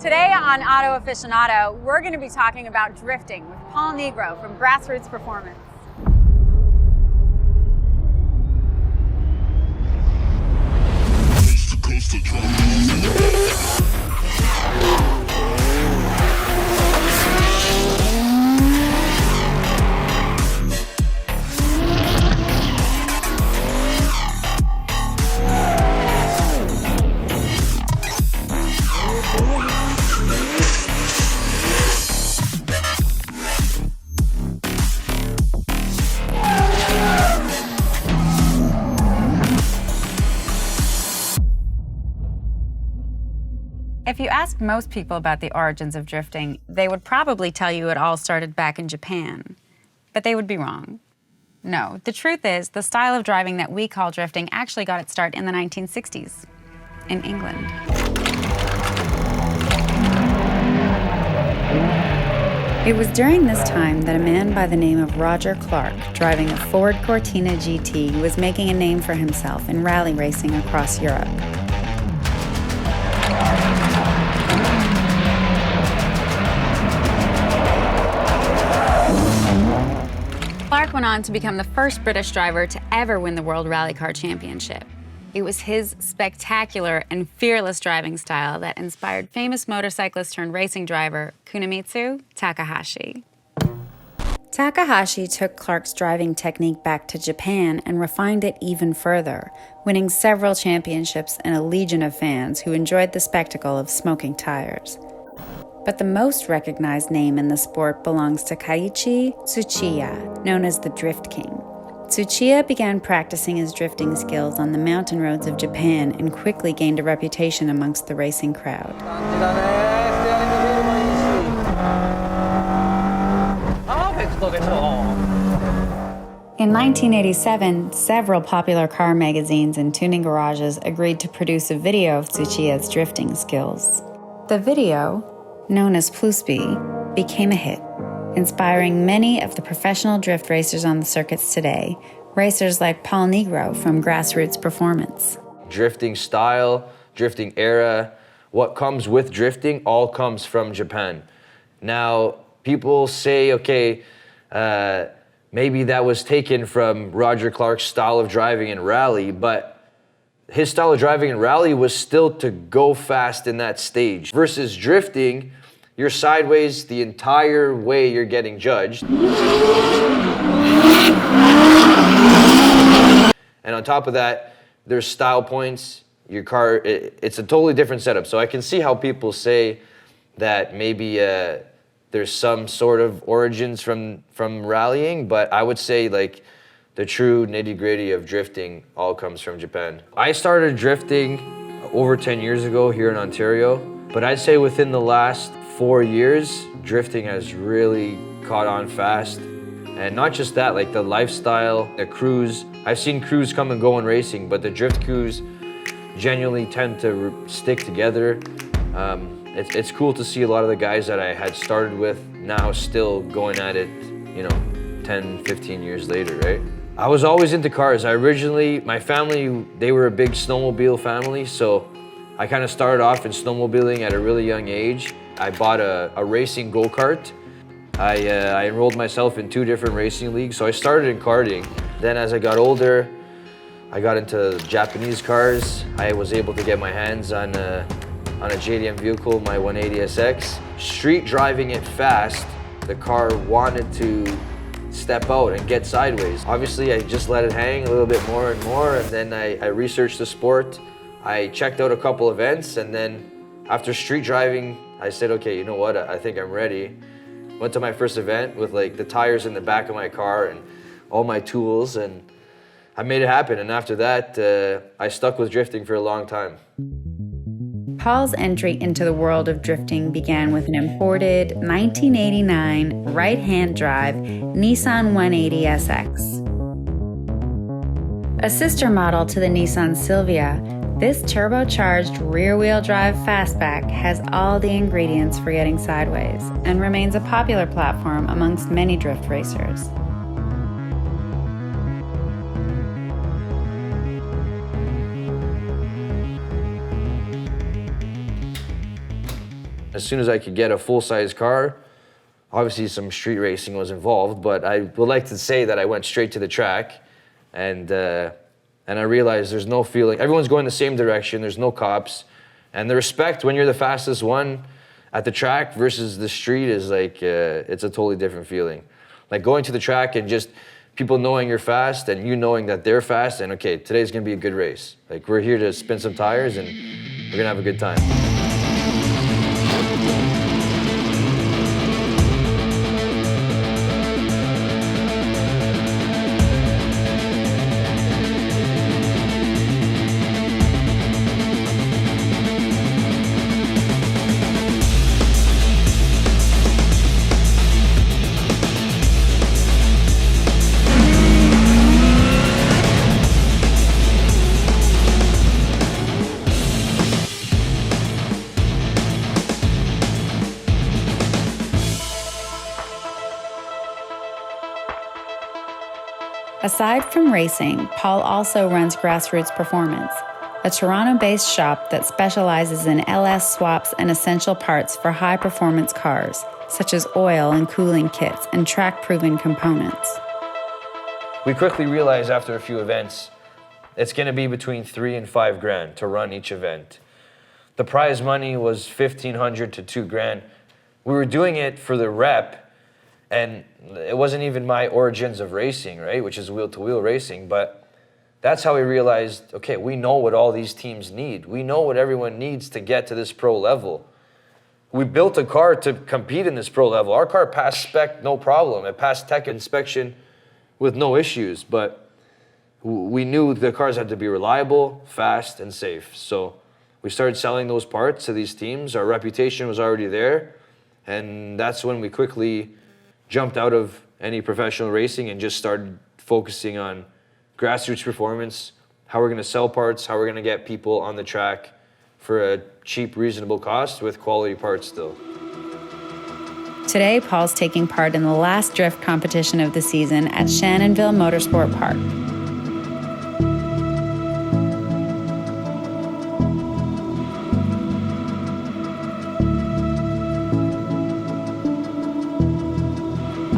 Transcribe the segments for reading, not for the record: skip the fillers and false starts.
Today on Auto Aficionado, we're going to be talking about drifting with Paul Nigro from Grassroots Performance. If you ask most people about the origins of drifting, they would probably tell you it all started back in Japan. But they would be wrong. No, the truth is, the style of driving that we call drifting actually got its start in the 1960s, in England. It was during this time that a man by the name of Roger Clark, driving a Ford Cortina GT, was making a name for himself in rally racing across Europe. Clark went on to become the first British driver to ever win the World Rally Car Championship. It was his spectacular and fearless driving style that inspired famous motorcyclist turned racing driver Kunimitsu Takahashi. Takahashi took Clark's driving technique back to Japan and refined it even further, winning several championships and a legion of fans who enjoyed the spectacle of smoking tires. But the most recognized name in the sport belongs to Keiichi Tsuchiya, known as the Drift King. Tsuchiya began practicing his drifting skills on the mountain roads of Japan and quickly gained a reputation amongst the racing crowd. In 1987, several popular car magazines and tuning garages agreed to produce a video of Tsuchiya's drifting skills. The video, known as Plusby, became a hit, inspiring many of the professional drift racers on the circuits today, racers like Paul Nigro from Grassroots Performance. Drifting style, drifting era, what comes with drifting all comes from Japan. Now, people say, okay, maybe that was taken from Roger Clark's style of driving in rally, but his style of driving in rally was still to go fast in that stage. Versus drifting, you're sideways the entire way you're getting judged. And on top of that, there's style points. Your car, it's a totally different setup. So I can see how people say that maybe there's some sort of origins from rallying, but I would say like the true nitty-gritty of drifting all comes from Japan. I started drifting over 10 years ago here in Ontario, but I'd say within the last 4 years, drifting has really caught on fast. And not just that, like the lifestyle, the crews. I've seen crews come and go in racing, but the drift crews genuinely tend to stick together. It's cool to see a lot of the guys that I had started with now still going at it, 10, 15 years later, right? I was always into cars. My family, they were a big snowmobile family, so I kind of started off in snowmobiling at a really young age. I bought a racing go-kart. I enrolled myself in 2 different racing leagues, so I started in karting. Then as I got older, I got into Japanese cars. I was able to get my hands on a JDM vehicle, my 180SX. Street driving it fast, the car wanted to step out and get sideways. Obviously, I just let it hang a little bit more and more, and then I researched the sport. I checked out a couple events, and then after street driving, I said, okay, you know what, I think I'm ready. Went to my first event with like the tires in the back of my car and all my tools, and I made it happen. And after that, I stuck with drifting for a long time. Paul's entry into the world of drifting began with an imported 1989 right-hand drive Nissan 180SX. A sister model to the Nissan Silvia, this turbocharged rear-wheel drive fastback has all the ingredients for getting sideways and remains a popular platform amongst many drift racers. as soon as I could get a full-size car, obviously some street racing was involved, but I would like to say that I went straight to the track, and I realized there's no feeling. Everyone's going the same direction. There's no cops, and the respect when you're the fastest one at the track versus the street is like it's a totally different feeling. Like going to the track and just people knowing you're fast and you knowing that they're fast, and okay, today's gonna be a good race. Like we're here to spin some tires and we're gonna have a good time. Aside from racing, Paul also runs Grassroots Performance, a Toronto-based shop that specializes in LS swaps and essential parts for high-performance cars, such as oil and cooling kits and track-proven components. We quickly realized after a few events, it's going to be between $3,000 and $5,000 to run each event. The prize money was $1,500 to $2,000. We were doing it for the rep, and it wasn't even my origins of racing, right? Which is wheel-to-wheel racing, but that's how we realized, okay, we know what all these teams need. We know what everyone needs to get to this pro level. We built a car to compete in this pro level. Our car passed spec, no problem. It passed tech inspection with no issues, but we knew the cars had to be reliable, fast, and safe. So we started selling those parts to these teams. Our reputation was already there, and that's when we quickly jumped out of any professional racing and just started focusing on grassroots performance, how we're going to sell parts, how we're going to get people on the track for a cheap, reasonable cost with quality parts still. Today, Paul's taking part in the last drift competition of the season at Shannonville Motorsport Park.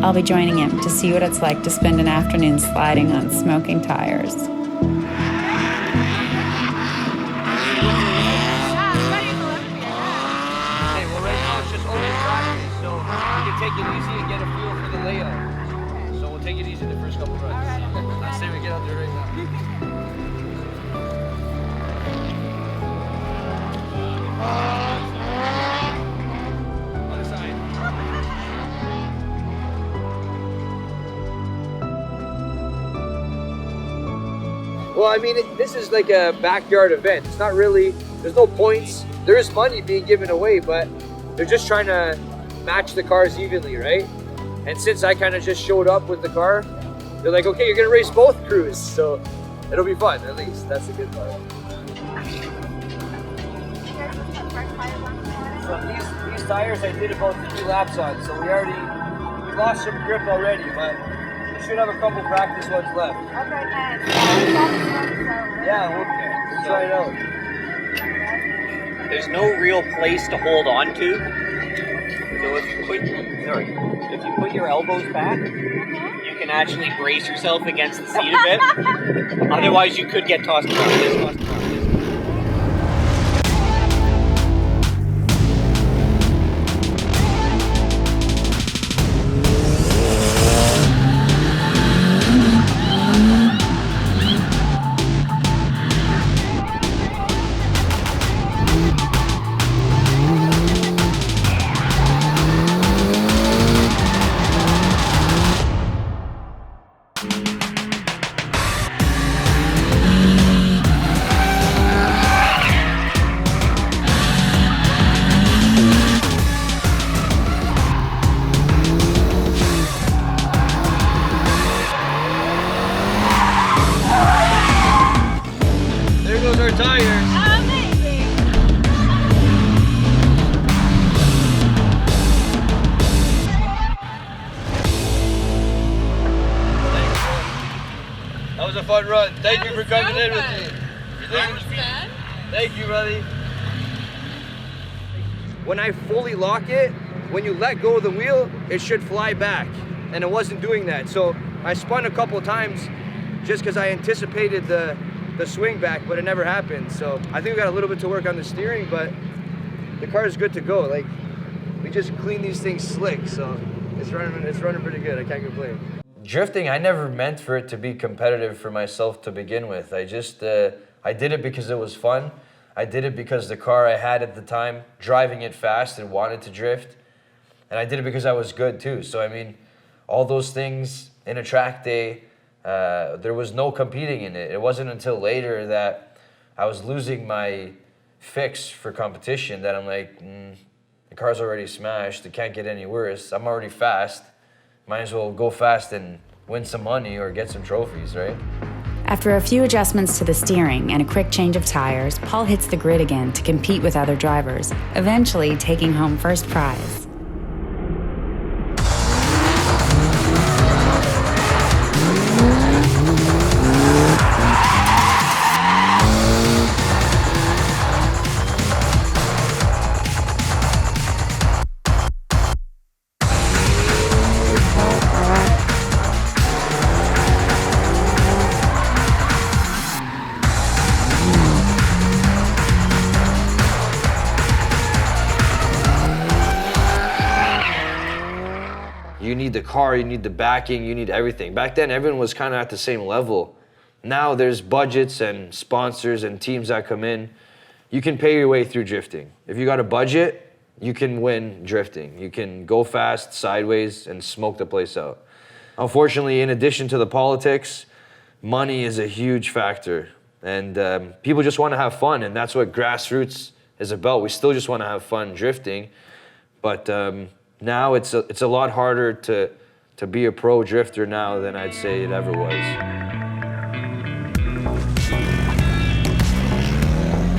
I'll be joining him to see what it's like to spend an afternoon sliding on smoking tires. Hey, well, right now it's just open practice, so we can take it easy and get a feel for the layout. So we'll take it easy the first couple runs. I say we get out there right now. Well, I mean, this is like a backyard event. It's not really, there's no points. There is money being given away, but they're just trying to match the cars evenly, right? And since I kind of just showed up with the car, they're like, okay, you're gonna race both crews. So it'll be fun, at least. That's the good part. So these tires I did about 3 laps on, so we lost some grip already, but we should have a couple practice ones left. Okay, thanks. Yeah, we'll try it out. There's no real place to hold on to. So if you put your elbows back, you can actually brace yourself against the seat a bit. Otherwise, you could get tossed around this. Fun run. Thank you for coming in with me. Thank you, buddy. when I fully lock it, when you let go of the wheel, it should fly back. And it wasn't doing that. So I spun a couple times just because I anticipated the swing back, but it never happened. So I think we got a little bit to work on the steering, but the car is good to go. Like, we just clean these things slick, so it's running pretty good. I can't complain. Drifting, I never meant for it to be competitive for myself to begin with. I just, I did it because it was fun. I did it because the car I had at the time, driving it fast and wanted to drift. And I did it because I was good too. So, I mean, all those things in a track day, there was no competing in it. It wasn't until later that I was losing my fix for competition that I'm like, the car's already smashed. It can't get any worse. I'm already fast. Might as well go fast and win some money or get some trophies, right? After a few adjustments to the steering and a quick change of tires, Paul hits the grid again to compete with other drivers, eventually taking home first prize. You need the car, you need the backing, you need everything. Back then, everyone was kind of at the same level. Now there's budgets and sponsors and teams that come in. You can pay your way through drifting. If you got a budget, you can win drifting. You can go fast, sideways, and smoke the place out. Unfortunately, in addition to the politics, money is a huge factor. And people just want to have fun, and that's what Grassroots is about. We still just want to have fun drifting, but now it's a lot harder to be a pro drifter now than I'd say it ever was.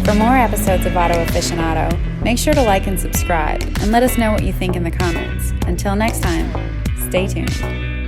For more episodes of Auto Aficionado, make sure to like and subscribe, and let us know what you think in the comments. Until next time, stay tuned.